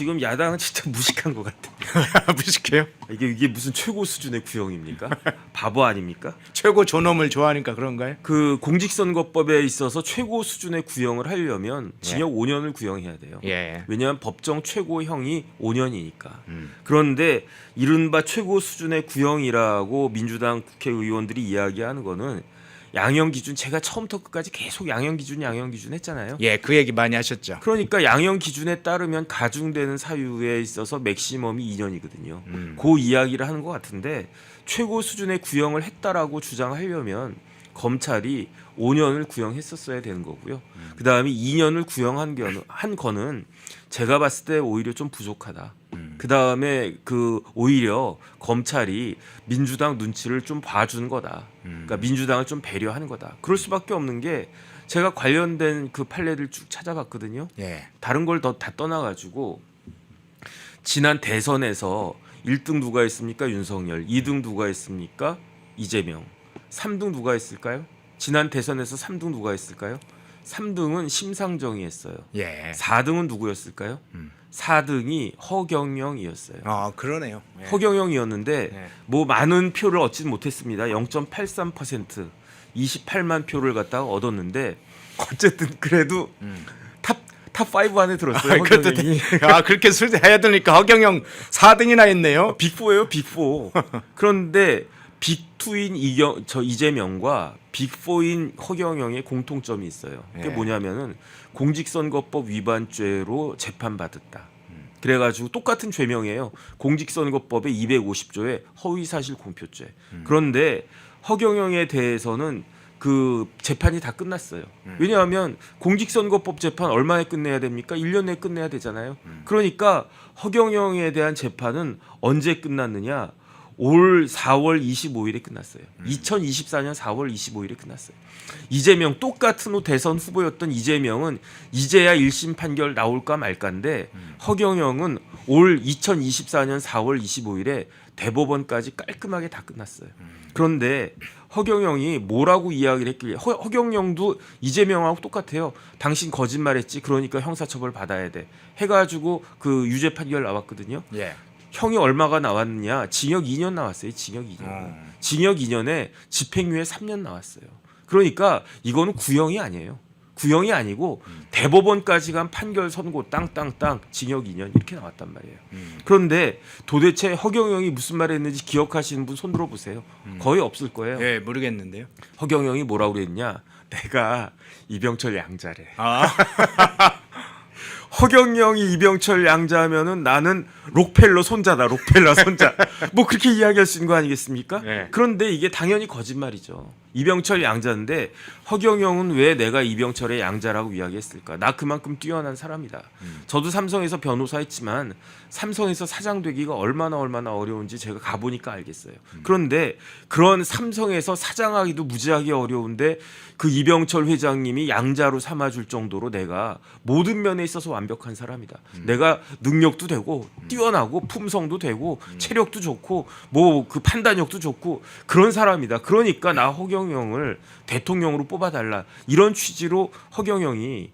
지금 야당은 진짜 무식한 것 같아. 무식해요? 이게 무슨 최고 수준의 구형입니까? 바보 아닙니까? 최고 존엄을 좋아하니까 그런가요? 그 공직선거법에 있어서 최고 수준의 구형을 하려면 징역 5년을 구형해야 돼요. 예. 왜냐하면 법정 최고형이 5년이니까. 그런데 이른바 최고 수준의 구형이라고 민주당 국회의원들이 이야기하는 거는 양형 기준, 제가 처음부터 끝까지 계속 양형 기준 했잖아요. 예, 그 얘기 많이 하셨죠. 그러니까 양형 기준에 따르면 가중되는 사유에 있어서 맥시멈이 2년이거든요. 그 이야기를 하는 것 같은데 최고 수준의 구형을 했다라고 주장하려면 검찰이 5년을 구형했었어야 되는 거고요. 그 다음에 2년을 구형한 거는 제가 봤을 때 오히려 좀 부족하다. 그 다음에 오히려 검찰이 민주당 눈치를 좀 봐준 거다. 그러니까 민주당을 좀 배려하는 거다. 그럴 수밖에 없는 게 제가 관련된 그 판례들 쭉 찾아봤거든요. 예. 다른 걸 다 떠나가지고 지난 대선에서 1등 누가 했습니까? 윤석열. 2등 누가 했습니까? 이재명. 3등 누가 했을까요? 지난 대선에서 3등 누가 했을까요? 3등은 심상정이 했어요. 예. 4등은 누구였을까요? 4등이 허경영이었어요. 아, 그러네요. 예. 허경영이었는데 예. 뭐 많은 표를 얻지는 못했습니다. 0.83% 28만 표를 갖다가 얻었는데 어쨌든 그래도 탑5 안에 들었어요. 허경영이. 아, 그렇게 해야 되니까 허경영 4등이나 했네요. 빅4예요, 빅4. 그런데 빅2인 이재명과 빅4인 허경영의 공통점이 있어요. 그게 예. 뭐냐면은 공직선거법 위반죄로 재판받았다. 그래가지고 똑같은 죄명이에요. 공직선거법의 250조의 허위사실 공표죄. 그런데 허경영에 대해서는 그 재판이 다 끝났어요. 왜냐하면 공직선거법 재판 얼마에 끝내야 됩니까? 1년 내에 끝내야 되잖아요. 그러니까 허경영에 대한 재판은 언제 끝났느냐? 올 4월 25일에 끝났어요. 2024년 4월 25일에 끝났어요. 이재명 똑같은 대선 후보였던 이재명은 이제야 1심 판결 나올까 말까인데 허경영은 올 2024년 4월 25일에 대법원까지 깔끔하게 다 끝났어요. 그런데 허경영이 뭐라고 이야기를 했길래 허경영도 이재명하고 똑같아요. 당신 거짓말했지. 그러니까 형사처벌 받아야 돼. 해가지고 그 유죄 판결 나왔거든요. 예. 형이 얼마가 나왔느냐? 징역 2년 나왔어요. 징역 2년. 징역 2년에 집행유예 3년 나왔어요. 그러니까 이거는 구형이 아니에요. 구형이 아니고 대법원까지 간 판결 선고 땅땅땅 징역 2년 이렇게 나왔단 말이에요. 그런데 도대체 허경영이 무슨 말 했는지 기억하시는 분 손 들어보세요. 거의 없을 거예요. 예, 모르겠는데요. 허경영이 뭐라고 그랬냐? 내가 이병철 양자래. 아, 허경영이 이병철 양자면은 나는 록펠러 손자다. 록펠러 손자. 뭐 그렇게 이야기할 수 있는 거 아니겠습니까? 네. 그런데 이게 당연히 거짓말이죠. 이병철 양자인데 허경영은 왜 내가 이병철의 양자라고 이야기했을까? 나 그만큼 뛰어난 사람이다. 저도 삼성에서 변호사 했지만 삼성에서 사장 되기가 얼마나 어려운지 제가 가보니까 알겠어요. 그런데 그런 삼성에서 사장하기도 무지하게 어려운데 그 이병철 회장님이 양자로 삼아줄 정도로 내가 모든 면에 있어서 완벽한 사람이다. 내가 능력도 되고 뛰어나고 품성도 되고 체력도 좋고 뭐 그 판단력도 좋고 그런 사람이다. 그러니까 나 허경영을 대통령으로 뽑아달라. 이런 취지로 허경영이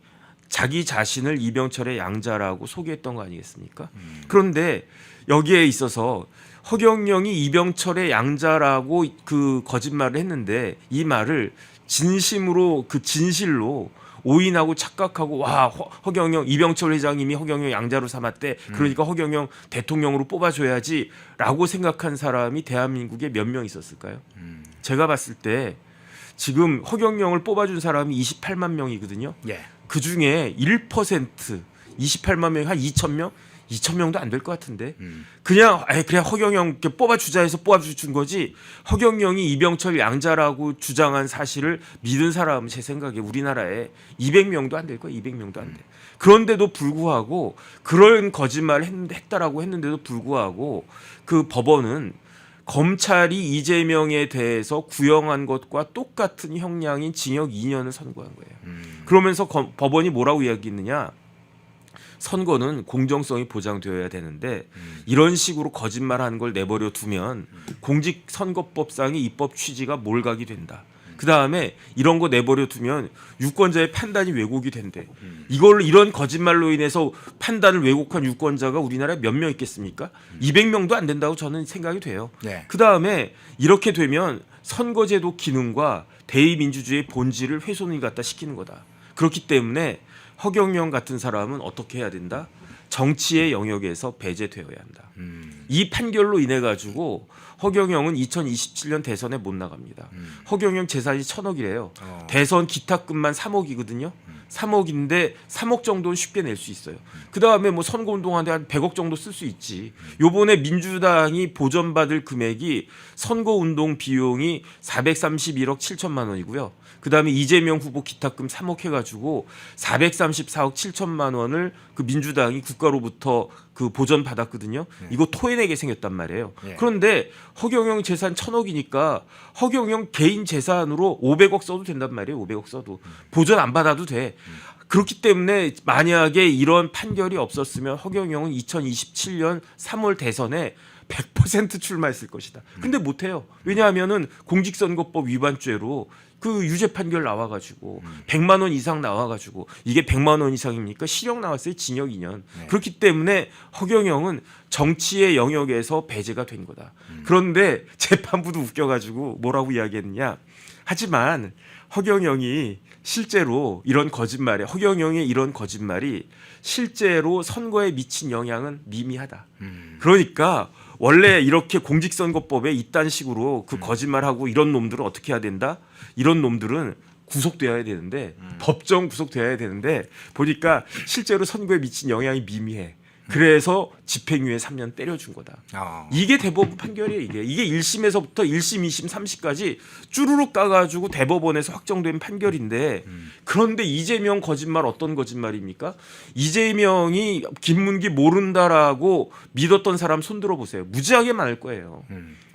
자기 자신을 이병철의 양자라고 소개했던 거 아니겠습니까? 그런데 여기에 있어서 허경영이 이병철의 양자라고 그 거짓말을 했는데 이 말을 진심으로 그 진실로 오인하고 착각하고 와 허경영 이병철 회장님이 허경영 양자로 삼았대. 그러니까 허경영 대통령으로 뽑아줘야지라고 생각한 사람이 대한민국에 몇 명 있었을까요? 제가 봤을 때 지금 허경영을 뽑아준 사람이 28만 명이거든요. 예. 그 중에 1% 28만 명이 한 2천 명? 2천 명도 안 될 것 같은데 그냥 허경영 뽑아주자 해서 뽑아준 거지. 허경영이 이병철 양자라고 주장한 사실을 믿은 사람은 제 생각에 우리나라에 200명도 안 될 거야. 200명도 안 돼. 그런데도 불구하고 그런 거짓말을 했다라고 했는데도 불구하고 그 법원은 검찰이 이재명에 대해서 구형한 것과 똑같은 형량인 징역 2년을 선고한 거예요. 그러면서 법원이 뭐라고 이야기했느냐? 선거는 공정성이 보장되어야 되는데 이런 식으로 거짓말하는 걸 내버려 두면 공직선거법상의 입법 취지가 몰각이 된다. 그 다음에 이런 거 내버려 두면 유권자의 판단이 왜곡이 된대. 이런 거짓말로 인해서 판단을 왜곡한 유권자가 우리나라에 몇 명 있겠습니까? 200명도 안 된다고 저는 생각이 돼요. 네. 그 다음에 이렇게 되면 선거제도 기능과 대의민주주의의 본질을 훼손을 갖다 시키는 거다. 그렇기 때문에 허경영 같은 사람은 어떻게 해야 된다? 정치의 영역에서 배제되어야 한다. 이 판결로 인해 가지고 허경영은 2027년 대선에 못 나갑니다. 허경영 재산이 1,000억이래요. 대선 기탁금만 3억이거든요. 3억인데 3억 정도는 쉽게 낼 수 있어요. 그 다음에 뭐 선거운동하는데 한 100억 정도 쓸 수 있지. 요번에 민주당이 보전받을 금액이 선거운동 비용이 431억 7천만 원이고요. 그 다음에 이재명 후보 기탁금 3억 해가지고 434억 7천만 원을 그 민주당이 국가로부터 그 보전 받았거든요. 이거 토해내게 생겼단 말이에요. 그런데 허경영 재산 1,000억이니까 허경영 개인 재산으로 500억 써도 된단 말이에요. 500억 써도 보전 안 받아도 돼. 그렇기 때문에 만약에 이런 판결이 없었으면 허경영은 2027년 3월 대선에 100% 출마했을 것이다. 근데 못해요. 왜냐하면은 공직선거법 위반죄로 그 유죄 판결 나와가지고 100만 원 이상 나와가지고 이게 100만 원 이상입니까? 실형 나왔어요. 징역 2년. 그렇기 때문에 허경영은 정치의 영역에서 배제가 된 거다. 그런데 재판부도 웃겨가지고 뭐라고 이야기했느냐? 하지만 허경영이 실제로 이런 거짓말에 허경영의 이런 거짓말이 실제로 선거에 미친 영향은 미미하다. 그러니까 원래 이렇게 공직선거법에 이딴 식으로 그 거짓말하고 이런 놈들은 어떻게 해야 된다? 이런 놈들은 구속돼야 되는데 법정 구속돼야 되는데 보니까 실제로 선거에 미친 영향이 미미해. 그래서 집행유예 3년 때려준 거다. 이게 대법원 판결이에요. 이게 1심에서부터 1심, 2심, 3심까지 쭈루룩 까가지고 대법원에서 확정된 판결인데 그런데 이재명 거짓말 어떤 거짓말입니까? 이재명이 김문기 모른다라고 믿었던 사람 손들어 보세요. 무지하게 많을 거예요.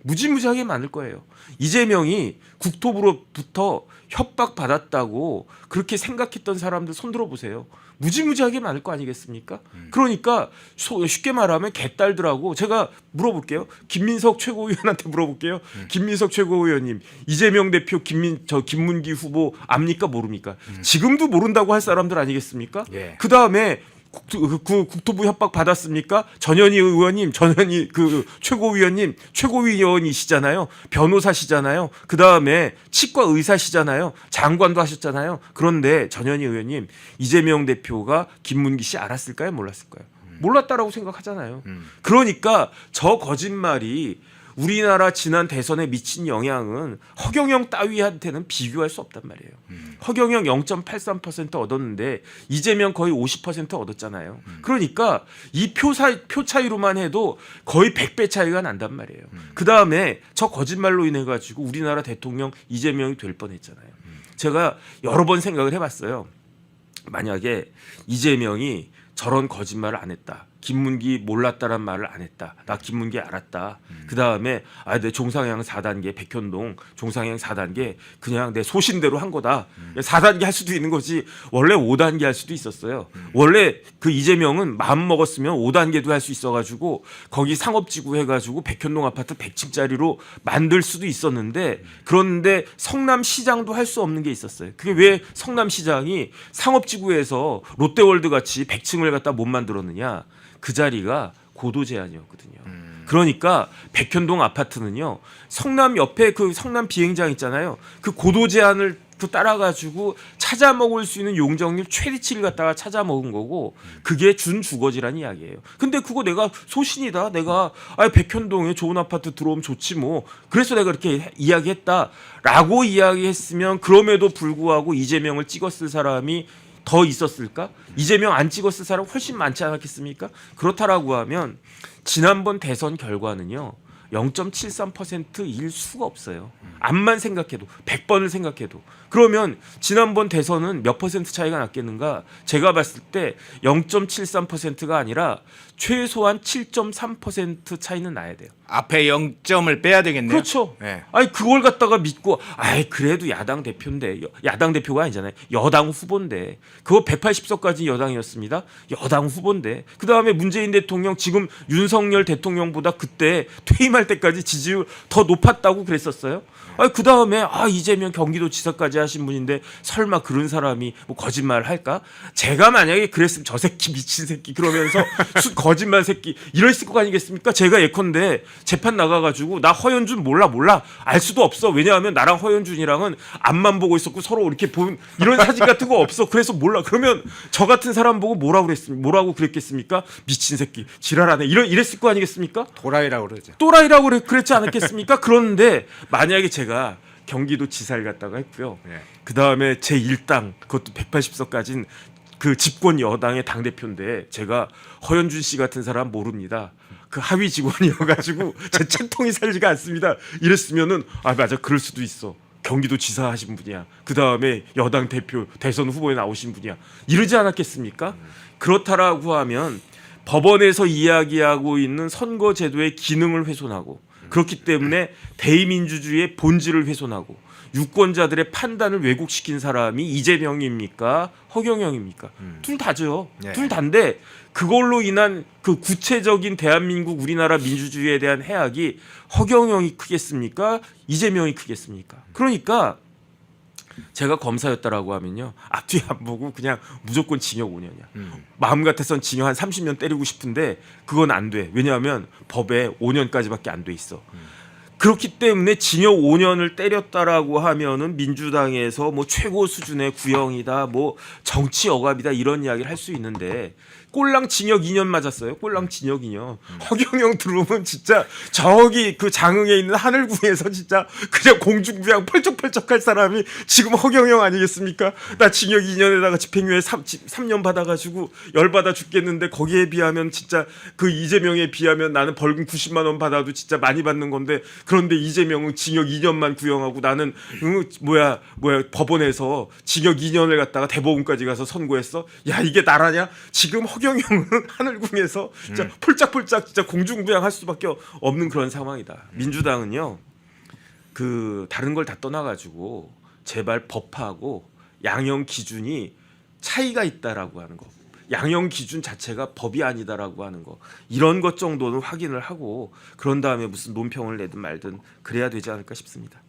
무지무지하게 많을 거예요. 이재명이 국토부로부터 협박받았다고 그렇게 생각했던 사람들 손들어 보세요. 무지무지하게 많을 거 아니겠습니까? 그러니까 쉽게 말하면 개딸들하고 제가 물어볼게요. 김민석 최고위원한테 물어볼게요. 김민석 최고위원님, 이재명 대표 김문기 후보 압니까 모릅니까? 지금도 모른다고 할 사람들 아니겠습니까? 그 다음에 국토부 협박 받았습니까? 전현희 의원님, 전현희 그 최고위원님, 최고위원이시잖아요. 변호사시잖아요. 그 다음에 치과 의사시잖아요. 장관도 하셨잖아요. 그런데 전현희 의원님, 이재명 대표가 김문기 씨 알았을까요? 몰랐을까요? 몰랐다라고 생각하잖아요. 그러니까 저 거짓말이 우리나라 지난 대선에 미친 영향은 허경영 따위한테는 비교할 수 없단 말이에요. 허경영 0.83% 얻었는데 이재명 거의 50% 얻었잖아요. 그러니까 이 표 차이로만 해도 거의 100배 차이가 난단 말이에요. 그다음에 저 거짓말로 인해 가지고 우리나라 대통령 이재명이 될 뻔했잖아요. 제가 여러 번 생각을 해봤어요. 만약에 이재명이 저런 거짓말을 안 했다. 김문기 몰랐다란 말을 안 했다. 나 김문기 알았다. 그 다음에 내 종상향 4단계 백현동 종상향 4단계 그냥 내 소신대로 한 거다. 4단계 할 수도 있는 거지. 원래 5단계 할 수도 있었어요. 원래 그 이재명은 마음 먹었으면 5단계도 할 수 있어가지고 거기 상업지구 해가지고 백현동 아파트 100층짜리로 만들 수도 있었는데 그런데 성남시장도 할 수 없는 게 있었어요. 그게 왜 성남시장이 상업지구에서 롯데월드 같이 100층을 갖다 못 만들었느냐? 그 자리가 고도 제한이었거든요. 그러니까 백현동 아파트는요. 성남 옆에 그 성남 비행장 있잖아요. 그 고도 제한을 따라가지고 찾아 먹을 수 있는 용적률 최대치를 갖다가 찾아 먹은 거고 그게 준주거지라는 이야기예요. 근데 그거 내가 소신이다. 내가 백현동에 좋은 아파트 들어오면 좋지 뭐. 그래서 내가 이렇게 이야기했다라고 이야기했으면 그럼에도 불구하고 이재명을 찍었을 사람이 더 있었을까? 이재명 안 찍었을 사람 훨씬 많지 않았겠습니까? 그렇다라고 하면 지난번 대선 결과는요. 0.73%일 수가 없어요. 암만 생각해도 100번을 생각해도 그러면 지난번 대선은 몇 퍼센트 차이가 났겠는가? 제가 봤을 때 0.73%가 아니라 최소한 7.3% 차이는 나야 돼요. 앞에 0점을 빼야 되겠네요. 그렇죠. 네. 아니 그걸 갖다가 믿고 그래도 야당 대표인데 야당 대표가 아니잖아요. 여당 후보인데 그거 180석까지 여당이었습니다. 여당 후보인데 그다음에 문재인 대통령 지금 윤석열 대통령보다 그때 퇴임할 때까지 지지율 더 높았다고 그랬었어요. 그다음에 이재명 경기도지사까지 하신 분인데 설마 그런 사람이 뭐 거짓말 할까? 제가 만약에 그랬으면 저 새끼 미친 새끼 그러면서 거짓말 새끼 이랬을 거 아니겠습니까? 제가 예컨대 재판 나가가지고 나 허연준 몰라 알 수도 없어. 왜냐하면 나랑 허연준이랑은 앞만 보고 있었고 서로 이렇게 본 이런 사진 같은 거 없어. 그래서 몰라. 그러면 저 같은 사람 보고 뭐라고 그랬겠습니까? 미친 새끼 지랄하네 이랬을 거 아니겠습니까? 도라이라고 그러죠. 또라이라고 그랬지 않았겠습니까? 그런데 만약에 제가 경기도 지사를 갔다가 했고요. 네. 그 다음에 제 1당 그것도 180석까지는 그 집권 여당의 당 대표인데 제가 허연준 씨 같은 사람 모릅니다. 그 하위 직원이어가지고 제 채통이 살지가 않습니다. 이랬으면은 맞아 그럴 수도 있어. 경기도 지사 하신 분이야. 그 다음에 여당 대표 대선 후보에 나오신 분이야. 이러지 않았겠습니까? 그렇다라고 하면 법원에서 이야기하고 있는 선거제도의 기능을 훼손하고 그렇기 때문에 대의민주주의의 본질을 훼손하고 유권자들의 판단을 왜곡시킨 사람이 이재명입니까? 허경영입니까? 둘 다죠. 네. 둘 다인데 그걸로 인한 그 구체적인 대한민국 우리나라 민주주의에 대한 해악이 허경영이 크겠습니까? 이재명이 크겠습니까? 그러니까 제가 검사였다라고 하면요. 앞뒤 안 보고 그냥 무조건 징역 5년이야. 마음 같아선 징역 한 30년 때리고 싶은데 그건 안 돼. 왜냐하면 법에 5년까지밖에 안 돼 있어. 그렇기 때문에 징역 5년을 때렸다라고 하면은 민주당에서 뭐 최고 수준의 구형이다, 뭐 정치 억압이다 이런 이야기를 할 수 있는데 꼴랑 징역 2년 맞았어요. 꼴랑 징역 2년. 허경영 들어오면 진짜 저기 그 장흥에 있는 하늘궁에서 진짜 그냥 공중부양 펄쩍펄쩍할 사람이 지금 허경영 아니겠습니까? 나 징역 2년에다가 집행유예 3년 받아가지고 열받아 죽겠는데 거기에 비하면 진짜 그 이재명에 비하면 나는 벌금 90만 원 받아도 진짜 많이 받는 건데 그런데 이재명은 징역 2년만 구형하고 나는 법원에서 징역 2년을 갖다가 대법원까지 가서 선고했어. 야 이게 나라냐? 지금 허경영은 하늘궁에서 진짜 폴짝폴짝 진짜 공중부양할 수밖에 없는 그런 상황이다. 민주당은요 그 다른 걸 다 떠나가지고 제발 법하고 양형 기준이 차이가 있다라고 하는 거. 양형 기준 자체가 법이 아니다라고 하는 거 이런 것 정도는 확인을 하고 그런 다음에 무슨 논평을 내든 말든 그래야 되지 않을까 싶습니다.